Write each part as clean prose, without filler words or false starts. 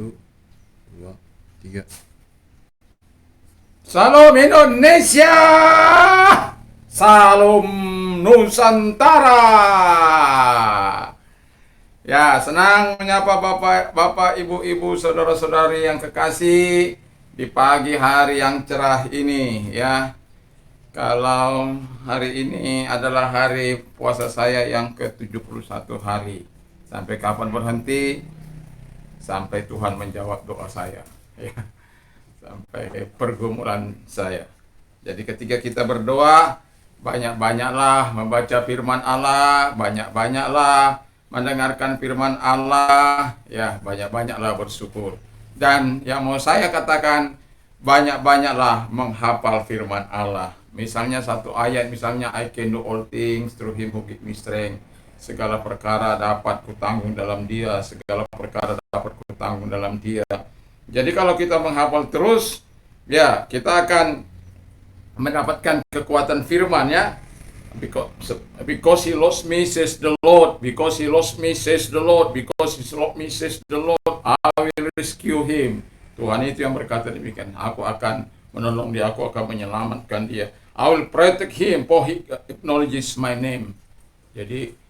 Satu, dua, tiga. Salam Indonesia, salam Nusantara. Ya, senang menyapa Bapak, Ibu, saudara-saudari yang kekasih di pagi hari yang cerah ini ya. Kalau hari ini adalah hari puasa saya yang ke-71 hari. Sampai kapan berhenti? Sampai Tuhan menjawab doa saya ya. Sampai pergumulan saya. Jadi ketika kita berdoa, banyak-banyaklah membaca firman Allah, banyak-banyaklah mendengarkan firman Allah, ya banyak-banyaklah bersyukur. Dan yang mau saya katakan, banyak-banyaklah menghafal firman Allah. Misalnya satu ayat, misalnya I can do all things through him who give me strength. Segala perkara dapat kutanggung dalam dia, segala perkara dapat kutanggung dalam dia. Jadi kalau kita menghafal terus, ya kita akan mendapatkan kekuatan firman ya. Because he lost me, says the Lord. Because he lost me, says the Lord. Because he lost me, says the Lord. I will rescue him. Tuhan itu yang berkata demikian. Aku akan menolong dia, aku akan menyelamatkan dia. I will protect him, for he acknowledges my name. Jadi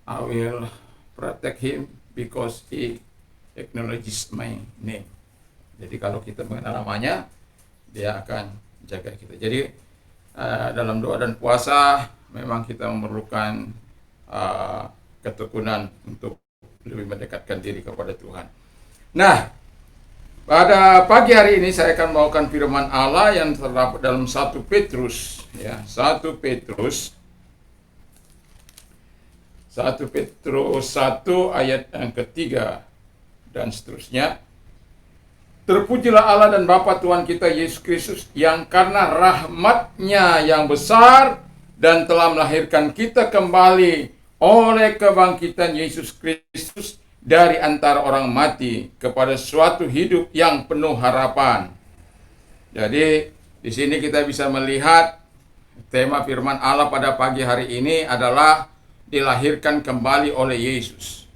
I will protect him because he acknowledges my name. Jadi kalau kita mengenal namanya, dia akan jaga kita. Jadi dalam doa dan puasa memang kita memerlukan ketekunan untuk lebih mendekatkan diri kepada Tuhan. Nah, pada pagi hari ini saya akan membawakan firman Allah yang terdapat dalam 1 Petrus ya, 1 Petrus 1 ayat yang ketiga dan seterusnya. Terpujilah Allah dan Bapa Tuhan kita Yesus Kristus, yang karena rahmat-Nya yang besar dan telah melahirkan kita kembali oleh kebangkitan Yesus Kristus dari antara orang mati kepada suatu hidup yang penuh harapan. Jadi di sini kita bisa melihat tema firman Allah pada pagi hari ini adalah dilahirkan kembali oleh Yesus.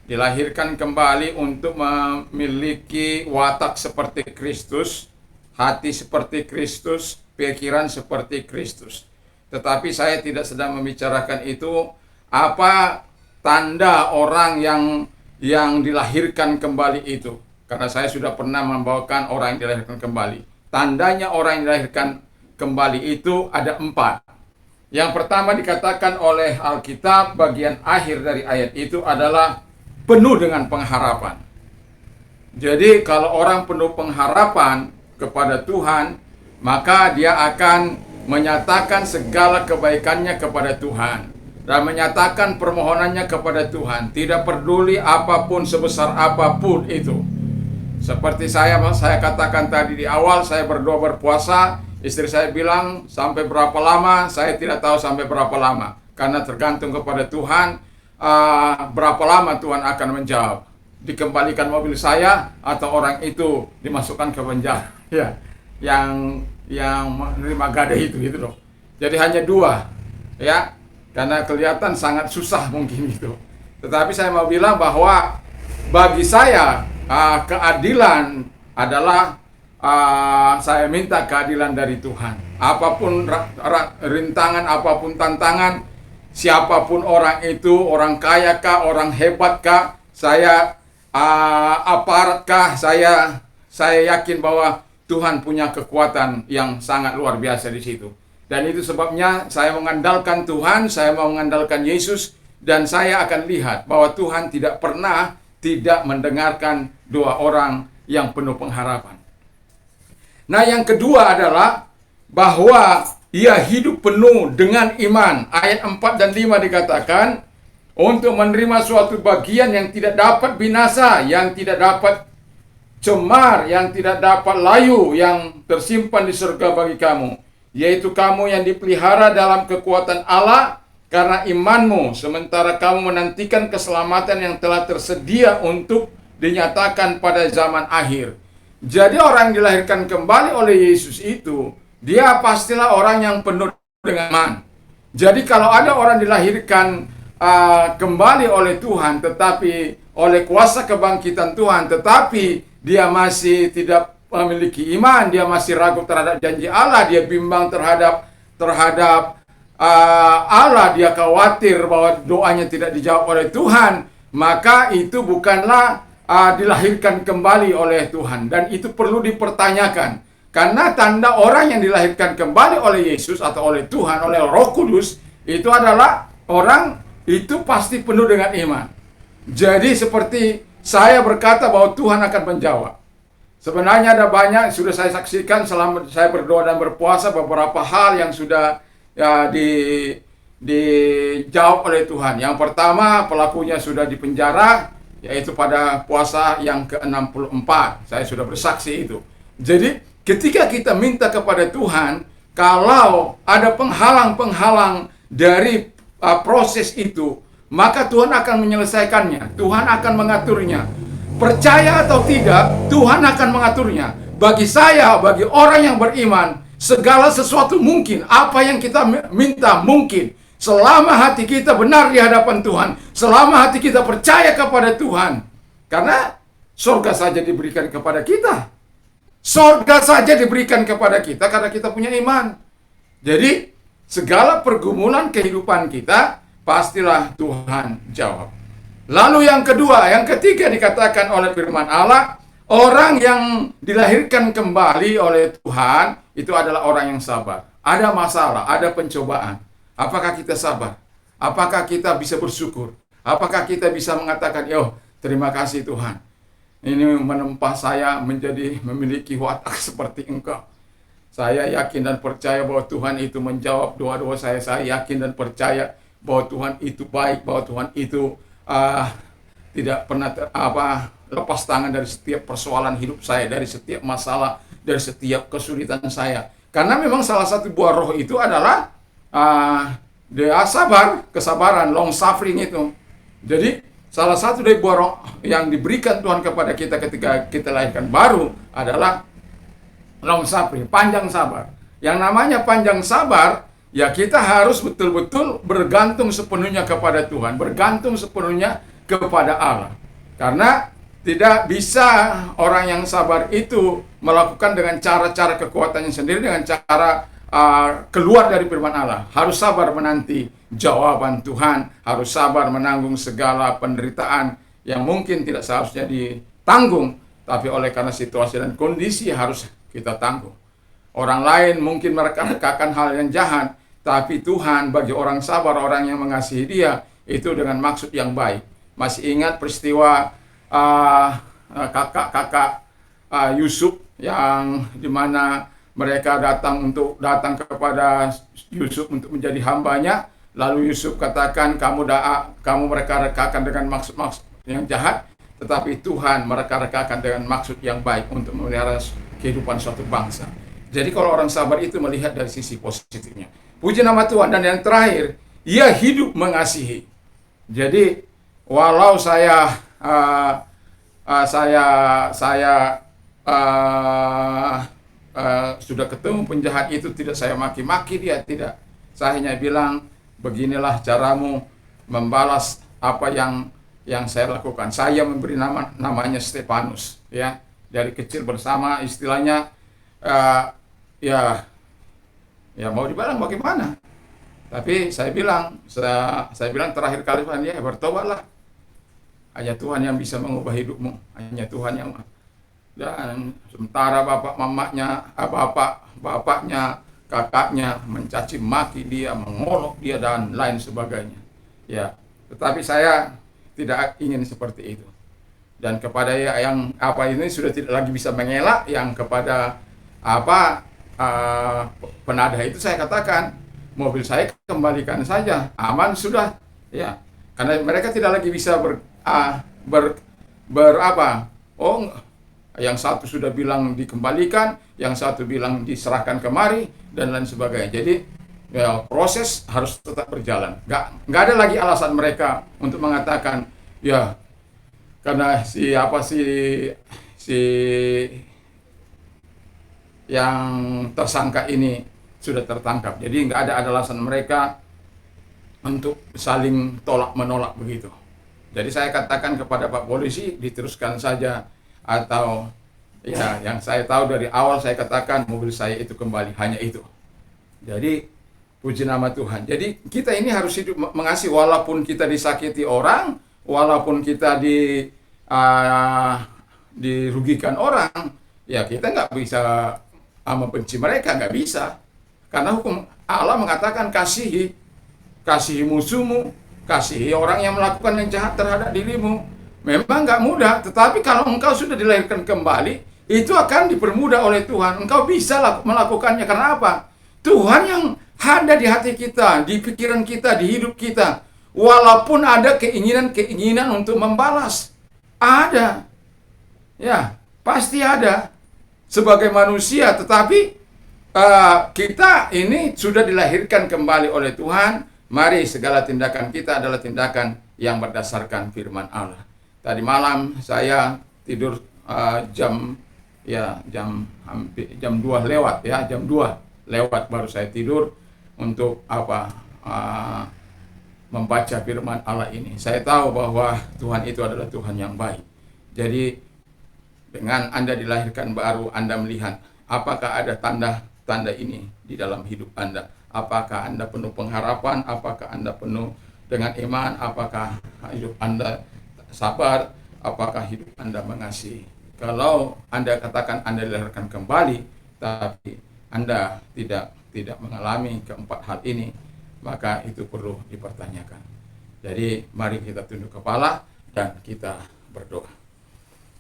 Dilahirkan kembali untuk memiliki watak seperti Kristus, hati seperti Kristus, pikiran seperti Kristus. Tetapi saya tidak sedang membicarakan itu, apa tanda orang yang dilahirkan kembali itu. Karena saya sudah pernah membawakan orang yang dilahirkan kembali. Tandanya orang yang dilahirkan kembali itu ada 4. Yang pertama dikatakan oleh Alkitab, bagian akhir dari ayat itu adalah penuh dengan pengharapan. Jadi kalau orang penuh pengharapan kepada Tuhan, maka dia akan menyatakan segala kebaikannya kepada Tuhan dan menyatakan permohonannya kepada Tuhan, tidak peduli apapun, sebesar apapun itu. Seperti saya katakan tadi di awal, saya berdoa berpuasa. Istri saya bilang sampai berapa lama, saya tidak tahu sampai berapa lama. Karena tergantung kepada Tuhan, berapa lama Tuhan akan menjawab. Dikembalikan mobil saya atau orang itu dimasukkan ke penjara. Ya, yang menerima gadai itu gitu loh. Jadi hanya 2 ya. Karena kelihatan sangat susah mungkin itu. Tetapi saya mau bilang bahwa bagi saya keadilan adalah saya minta keadilan dari Tuhan. Apapun rintangan, apapun tantangan, siapapun orang itu, orang kaya kah, orang hebat kah, saya aparat kah, saya yakin bahwa Tuhan punya kekuatan yang sangat luar biasa di situ. Dan itu sebabnya saya mengandalkan Tuhan, saya mau mengandalkan Yesus, dan saya akan lihat bahwa Tuhan tidak pernah tidak mendengarkan doa orang yang penuh pengharapan. Nah, yang kedua adalah bahwa ia hidup penuh dengan iman. Ayat 4 dan 5 dikatakan, untuk menerima suatu bagian yang tidak dapat binasa, yang tidak dapat cemar, yang tidak dapat layu, yang tersimpan di surga bagi kamu, yaitu kamu yang dipelihara dalam kekuatan Allah karena imanmu, sementara kamu menantikan keselamatan yang telah tersedia untuk dinyatakan pada zaman akhir. Jadi orang yang dilahirkan kembali oleh Yesus itu, dia pastilah orang yang penuh dengan iman. Jadi kalau ada orang dilahirkan kembali oleh Tuhan, tetapi oleh kuasa kebangkitan Tuhan, tetapi dia masih tidak memiliki iman, dia masih ragu terhadap janji Allah, dia bimbang terhadap Allah, dia khawatir bahwa doanya tidak dijawab oleh Tuhan, maka itu bukanlah dilahirkan kembali oleh Tuhan, dan itu perlu dipertanyakan. Karena tanda orang yang dilahirkan kembali oleh Yesus atau oleh Tuhan, oleh Roh Kudus, itu adalah orang itu pasti penuh dengan iman. Jadi seperti saya berkata bahwa Tuhan akan menjawab. Sebenarnya ada banyak sudah saya saksikan selama saya berdoa dan berpuasa, beberapa hal yang sudah dijawab oleh Tuhan. Yang pertama, pelakunya sudah dipenjara, yaitu pada puasa yang ke-64. Saya sudah bersaksi itu. Jadi ketika kita minta kepada Tuhan, kalau ada penghalang-penghalang dari proses itu, maka Tuhan akan menyelesaikannya. Tuhan akan mengaturnya. Percaya atau tidak, Tuhan akan mengaturnya. Bagi saya, bagi orang yang beriman, segala sesuatu mungkin. Apa yang kita minta mungkin. Selama hati kita benar di hadapan Tuhan. Selama hati kita percaya kepada Tuhan. Karena surga saja diberikan kepada kita. Surga saja diberikan kepada kita karena kita punya iman. Jadi segala pergumulan kehidupan kita pastilah Tuhan jawab. Lalu yang kedua, yang ketiga dikatakan oleh firman Allah, orang yang dilahirkan kembali oleh Tuhan itu adalah orang yang sabar. Ada masalah, ada pencobaan. Apakah kita sabar? Apakah kita bisa bersyukur? Apakah kita bisa mengatakan, "Yo, terima kasih Tuhan. Ini menempa saya menjadi memiliki watak seperti Engkau. Saya yakin dan percaya bahwa Tuhan itu menjawab doa-doa saya. Saya yakin dan percaya bahwa Tuhan itu baik, bahwa Tuhan itu tidak pernah lepas tangan dari setiap persoalan hidup saya, dari setiap masalah, dari setiap kesulitan saya." Karena memang salah satu buah roh itu adalah dia sabar, kesabaran, long suffering itu. Jadi salah satu dari buah roh yang diberikan Tuhan kepada kita ketika kita lahirkan baru adalah long suffering, panjang sabar. Yang namanya panjang sabar, ya kita harus betul-betul bergantung sepenuhnya kepada Tuhan, bergantung sepenuhnya kepada Allah. Karena tidak bisa orang yang sabar itu melakukan dengan cara-cara kekuatannya sendiri, dengan cara keluar dari firman Allah. Harus sabar menanti jawaban Tuhan, harus sabar menanggung segala penderitaan yang mungkin tidak seharusnya ditanggung, tapi oleh karena situasi dan kondisi harus kita tanggung. Orang lain mungkin mereka-rekakan hal yang jahat, tapi Tuhan bagi orang sabar, orang yang mengasihi Dia, itu dengan maksud yang baik. Masih ingat peristiwa kakak-kakak Yusuf yang dimana mereka datang kepada Yusuf untuk menjadi hambanya. Lalu Yusuf katakan, kamu mereka-rekakan dengan maksud-maksud yang jahat, tetapi Tuhan mereka-rekakan dengan maksud yang baik untuk memelihara kehidupan suatu bangsa. Jadi kalau orang sabar itu melihat dari sisi positifnya. Puji nama Tuhan. Dan yang terakhir, ia hidup mengasihi. Jadi walau saya sudah ketemu penjahat itu, tidak saya maki-maki dia, tidak. Saya hanya bilang, beginilah caramu membalas apa yang saya lakukan. Saya memberi namanya Stefanus, ya. Dari kecil bersama, istilahnya ya mau dibilang bagaimana. Tapi saya bilang terakhir kali, ya bertobatlah. Hanya Tuhan yang bisa mengubah hidupmu. Hanya Tuhan yang. Dan sementara bapaknya, kakaknya mencaci maki dia, mengolok dia dan lain sebagainya. Ya, tetapi saya tidak ingin seperti itu. Dan kepada yang ini sudah tidak lagi bisa mengelak, yang kepada penadah itu saya katakan, mobil saya kembalikan saja, aman sudah, ya. Karena mereka tidak lagi bisa yang satu sudah bilang dikembalikan, yang satu bilang diserahkan kemari, dan lain sebagainya. Jadi ya, proses harus tetap berjalan. Nggak ada lagi alasan mereka untuk mengatakan, ya karena si yang tersangka ini sudah tertangkap. Jadi nggak ada alasan mereka untuk saling tolak menolak begitu. Jadi saya katakan kepada Pak Polisi, diteruskan saja. Atau ya, yang saya tahu dari awal saya katakan mobil saya itu kembali, hanya itu. Jadi puji nama Tuhan. Jadi kita ini harus hidup mengasihi walaupun kita disakiti orang, walaupun kita dirugikan orang, ya kita nggak bisa membenci mereka, nggak bisa. Karena hukum Allah mengatakan kasihi musuhmu, kasihi orang yang melakukan yang jahat terhadap dirimu. Memang nggak mudah, tetapi kalau engkau sudah dilahirkan kembali, itu akan dipermudah oleh Tuhan. Engkau bisa melakukannya. Karena apa? Tuhan yang ada di hati kita, di pikiran kita, di hidup kita. Walaupun ada keinginan untuk membalas. Ada. Ya, pasti ada. Sebagai manusia, tetapi kita ini sudah dilahirkan kembali oleh Tuhan. Mari segala tindakan kita adalah tindakan yang berdasarkan firman Allah. Tadi malam saya tidur hampir jam 2 lewat ya, jam 2 lewat baru saya tidur untuk membaca firman Allah ini. Saya tahu bahwa Tuhan itu adalah Tuhan yang baik. Jadi dengan Anda dilahirkan baru, Anda melihat apakah ada tanda ini di dalam hidup Anda. Apakah Anda penuh pengharapan? Apakah Anda penuh dengan iman? Apakah hidup Anda sabar? Apakah hidup Anda mengasihi? Kalau Anda katakan Anda dilahirkan kembali, tapi Anda tidak mengalami keempat hal ini, maka itu perlu dipertanyakan. Jadi mari kita tunduk kepala dan kita berdoa.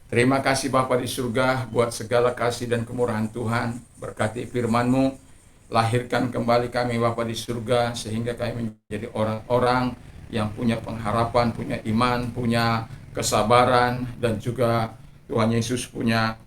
Terima kasih Bapa di surga buat segala kasih dan kemurahan Tuhan. Berkati firman-Mu, lahirkan kembali kami Bapa di surga, sehingga kami menjadi orang-orang yang punya pengharapan, punya iman, punya kesabaran, dan juga Tuhan Yesus punya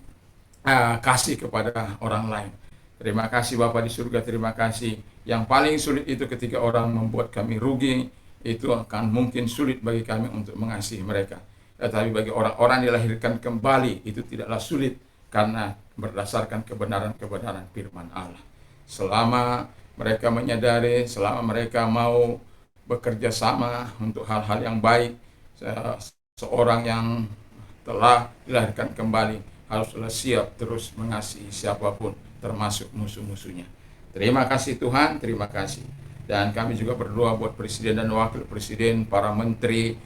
kasih kepada orang lain. Terima kasih Bapa di surga, terima kasih. Yang paling sulit itu ketika orang membuat kami rugi, itu akan mungkin sulit bagi kami untuk mengasihi mereka. Tetapi bagi orang-orang dilahirkan kembali, itu tidaklah sulit karena berdasarkan kebenaran-kebenaran firman Allah. Selama mereka menyadari, selama mereka mau bekerja sama untuk hal-hal yang baik, seorang yang telah dilahirkan kembali haruslah siap terus mengasihi siapapun, termasuk musuh-musuhnya. Terima kasih Tuhan, terima kasih. Dan kami juga berdoa buat Presiden dan Wakil Presiden, para menteri,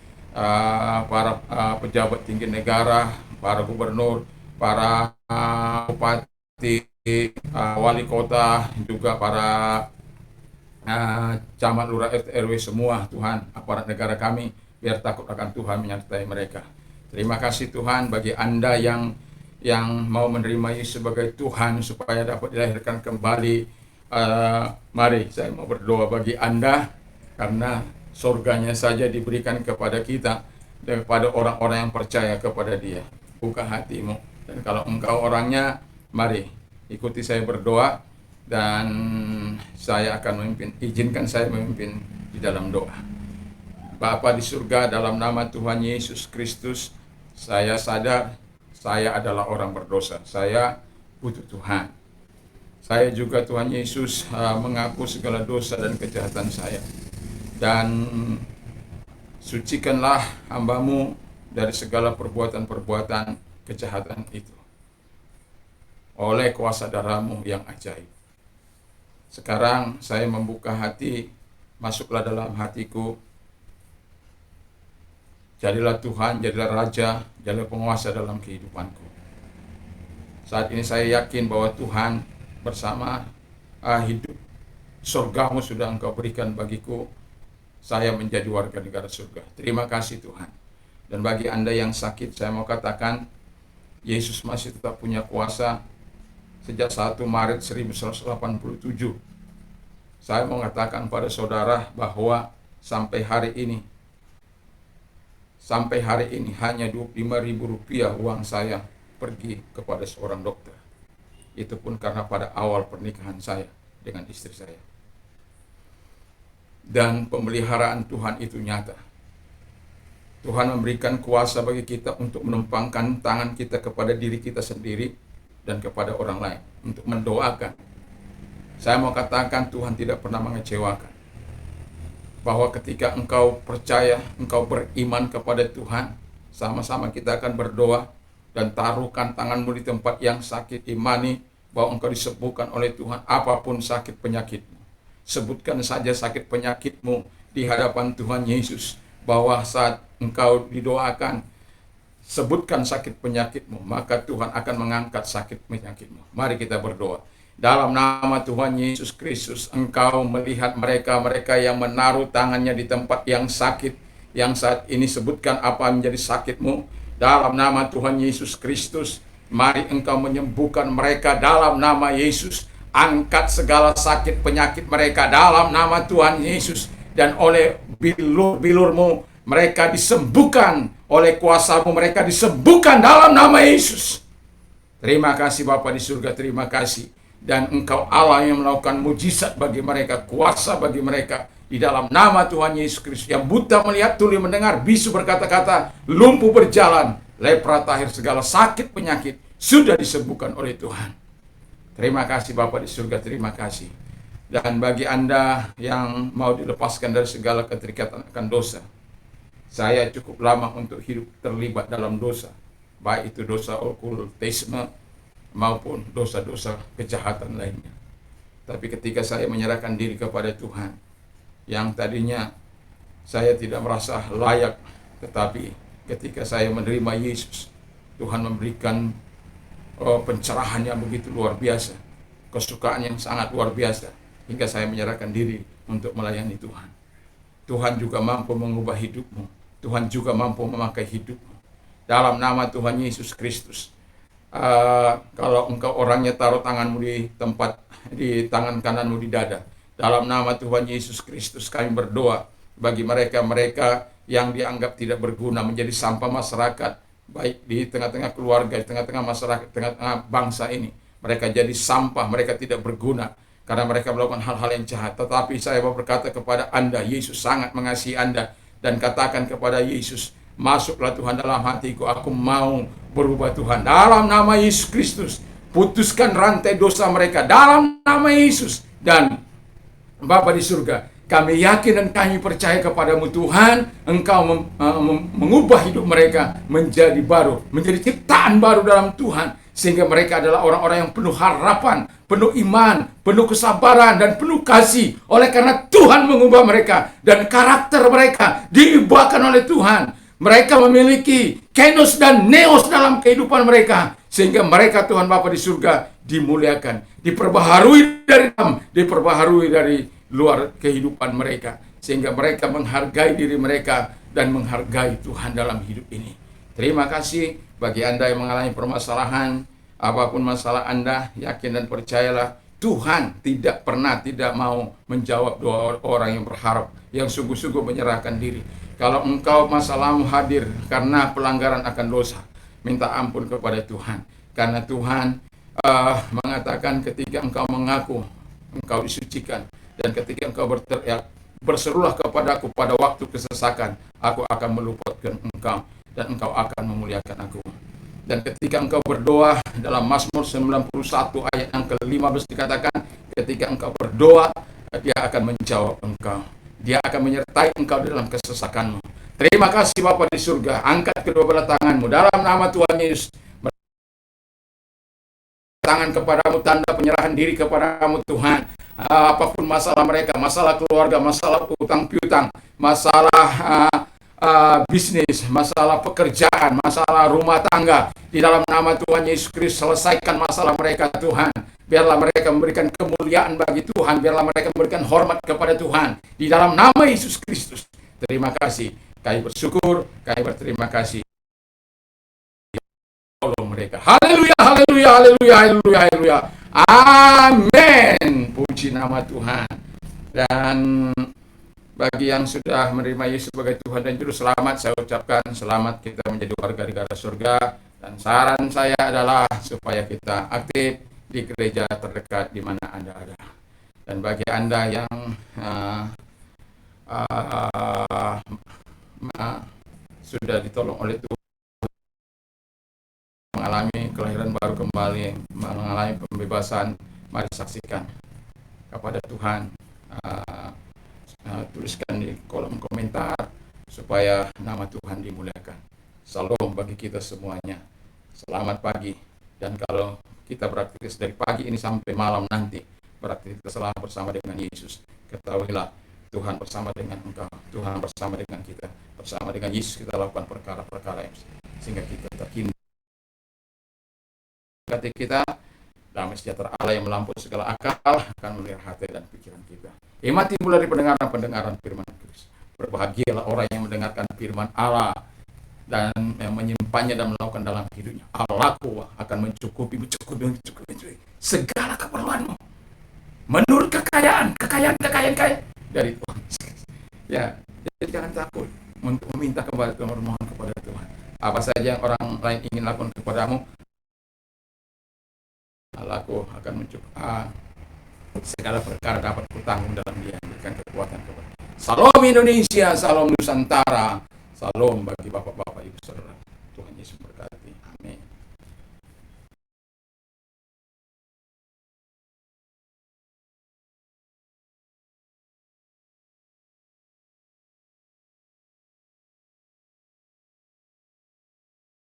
para pejabat tinggi negara, para gubernur, para bupati, wali kota, juga para camat, lurah, RT, RW semua, Tuhan, aparat negara kami, biar takut akan Tuhan menyertai mereka. Terima kasih Tuhan bagi Anda yang mau menerima Yesus sebagai Tuhan supaya dapat dilahirkan kembali. Mari saya mau berdoa bagi Anda, karena surganya saja diberikan kepada kita dan kepada orang-orang yang percaya kepada Dia. Buka hatimu, dan kalau engkau orangnya, mari ikuti saya berdoa, dan saya akan memimpin. Izinkan saya memimpin di dalam doa. Bapa di surga, dalam nama Tuhan Yesus Kristus, saya sadar saya adalah orang berdosa. Saya butuh Tuhan. Saya juga Tuhan Yesus mengaku segala dosa dan kejahatan saya. Dan sucikanlah hamba-Mu dari segala perbuatan-perbuatan kejahatan itu oleh kuasa darah-Mu yang ajaib. Sekarang saya membuka hati, masuklah dalam hatiku. Jadilah Tuhan, jadilah Raja, jadilah penguasa dalam kehidupanku. Saat ini saya yakin bahwa Tuhan bersama hidup surga-Mu sudah Engkau berikan bagiku. Saya menjadi warga negara surga. Terima kasih Tuhan. Dan bagi Anda yang sakit, saya mau katakan, Yesus masih tetap punya kuasa. Sejak 1 Maret 1987, saya mau katakan pada saudara bahwa sampai hari ini hanya Rp25.000 uang saya pergi kepada seorang dokter. Itu pun karena pada awal pernikahan saya dengan istri saya. Dan pemeliharaan Tuhan itu nyata. Tuhan memberikan kuasa bagi kita untuk menumpangkan tangan kita kepada diri kita sendiri dan kepada orang lain untuk mendoakan. Saya mau katakan Tuhan tidak pernah mengecewakan. bahwa ketika engkau percaya, engkau beriman kepada Tuhan, sama-sama kita akan berdoa dan taruhkan tanganmu di tempat yang sakit, imani bahwa engkau disembuhkan oleh Tuhan apapun sakit penyakitmu. Sebutkan saja sakit penyakitmu di hadapan Tuhan Yesus, bahwa saat engkau didoakan, sebutkan sakit penyakitmu, maka Tuhan akan mengangkat sakit penyakitmu. Mari kita berdoa. Dalam nama Tuhan Yesus Kristus, engkau melihat mereka-mereka yang menaruh tangannya di tempat yang sakit, yang saat ini sebutkan apa menjadi sakitmu. Dalam nama Tuhan Yesus Kristus, mari engkau menyembuhkan mereka dalam nama Yesus. Angkat segala sakit penyakit mereka dalam nama Tuhan Yesus. Dan oleh bilur-bilurmu mereka disembuhkan, oleh kuasa-Mu mereka disembuhkan dalam nama Yesus. Terima kasih Bapa di surga, terima kasih. Dan engkau Allah yang melakukan mujizat bagi mereka, kuasa bagi mereka. Di dalam nama Tuhan Yesus Kristus, yang buta melihat, tuli mendengar, bisu berkata-kata, lumpuh berjalan, lepra tahir, segala sakit penyakit sudah disembuhkan oleh Tuhan. Terima kasih Bapa di surga, terima kasih. Dan bagi Anda yang mau dilepaskan dari segala keterikatan akan dosa, saya cukup lama untuk hidup terlibat dalam dosa, baik itu dosa okultisme maupun dosa-dosa kejahatan lainnya. Tapi ketika saya menyerahkan diri kepada Tuhan, yang tadinya saya tidak merasa layak, tetapi ketika saya menerima Yesus, Tuhan memberikan pencerahan yang begitu luar biasa, kesukaan yang sangat luar biasa, hingga saya menyerahkan diri untuk melayani Tuhan. Tuhan juga mampu mengubah hidupmu, Tuhan juga mampu memakai hidupmu. Dalam nama Tuhan Yesus Kristus, kalau engkau orangnya, taruh tanganmu di tangan kananmu di dada. Dalam nama Tuhan Yesus Kristus kami berdoa bagi mereka-mereka yang dianggap tidak berguna, menjadi sampah masyarakat, baik di tengah-tengah keluarga, di tengah-tengah masyarakat, tengah-tengah bangsa ini. Mereka jadi sampah, mereka tidak berguna karena mereka melakukan hal-hal yang jahat. Tetapi saya mau berkata kepada Anda, Yesus sangat mengasihi Anda, dan katakan kepada Yesus, masuklah Tuhan dalam hatiku, aku mau berubah Tuhan. Dalam nama Yesus Kristus, putuskan rantai dosa mereka dalam nama Yesus. Dan Bapa di surga, kami yakin dan kami percaya kepadamu Tuhan, engkau mengubah hidup mereka menjadi baru, menjadi ciptaan baru dalam Tuhan, sehingga mereka adalah orang-orang yang penuh harapan, penuh iman, penuh kesabaran, dan penuh kasih. Oleh karena Tuhan mengubah mereka, dan karakter mereka diubahkan oleh Tuhan. Mereka memiliki kenos dan neos dalam kehidupan mereka, sehingga mereka, Tuhan Bapa di surga, dimuliakan, diperbaharui dari dalam, diperbaharui dari luar kehidupan mereka, sehingga mereka menghargai diri mereka dan menghargai Tuhan dalam hidup ini. Terima kasih bagi Anda yang mengalami permasalahan, apapun masalah Anda, yakin dan percayalah, Tuhan tidak pernah tidak mau menjawab doa orang yang berharap, yang sungguh-sungguh menyerahkan diri. Kalau engkau masalahmu hadir karena pelanggaran akan dosa, minta ampun kepada Tuhan. Karena Tuhan mengatakan ketika engkau mengaku, engkau disucikan. Dan ketika engkau berteriak, berserulah kepadaku pada waktu kesesakan, aku akan meluputkan engkau, dan engkau akan memuliakan aku. Dan ketika engkau berdoa, dalam Mazmur 91 ayat yang ke-15 dikatakan, ketika engkau berdoa, dia akan menjawab engkau. Dia akan menyertai engkau dalam kesesakanmu. Terima kasih Bapa di surga. Angkat kedua belah tanganmu dalam nama Tuhan Yesus. Tangan kepadamu, tanda penyerahan diri kepadamu Tuhan. Apapun masalah mereka, masalah keluarga, masalah utang piutang, masalah bisnis, masalah pekerjaan, masalah rumah tangga, di dalam nama Tuhan Yesus Kristus, selesaikan masalah mereka Tuhan. Biarlah mereka memberikan kemuliaan bagi Tuhan, biarlah mereka memberikan hormat kepada Tuhan, di dalam nama Yesus Kristus. Terima kasih, kami bersyukur, kami berterima kasih. Tolong mereka. Haleluya, haleluya, haleluya, haleluya, haleluya. Amin. Puji nama Tuhan. Dan bagi yang sudah menerima Yesus sebagai Tuhan dan Juru Selamat, saya ucapkan selamat, kita menjadi warga negara surga. Dan saran saya adalah supaya kita aktif di gereja terdekat di mana Anda ada. Dan bagi Anda yang sudah ditolong oleh Tuhan, mengalami kelahiran baru kembali, mengalami pembebasan, mari saksikan kepada Tuhan. tuliskan di kolom komentar supaya nama Tuhan dimuliakan. Salam bagi kita semuanya. Selamat pagi. Dan kalau kita beraktivitas dari pagi ini sampai malam nanti, berarti kita selalu bersama dengan Yesus. Ketahuilah, Tuhan bersama dengan engkau, Tuhan bersama dengan kita, bersama dengan Yesus kita lakukan perkara-perkara yang sehingga kita terhindar. Hati kita, damai sejahtera Allah yang melampaui segala akal akan melihara hati dan pikiran kita. Hikmati mulai dari pendengaran firman Kristus. Berbahagialah orang yang mendengarkan firman Allah dan yang menyimpannya dan melakukan dalam hidupnya. Allahku akan mencukupi segala keperluanmu menurut kekayaan dari Tuhan. Ya, jadi jangan takut untuk meminta kepada Tuhan, memohon kepada Tuhan. Apa saja yang orang lain ingin lakukan kepadamu, Allahku akan mencukupi segala perkara dapat kutanggung dalam Dia, berikan kekuatan kepada. Salam Indonesia, salam Nusantara, salam bagi bapak-bapak, ibu saudara. Tuhan Yesus berkati.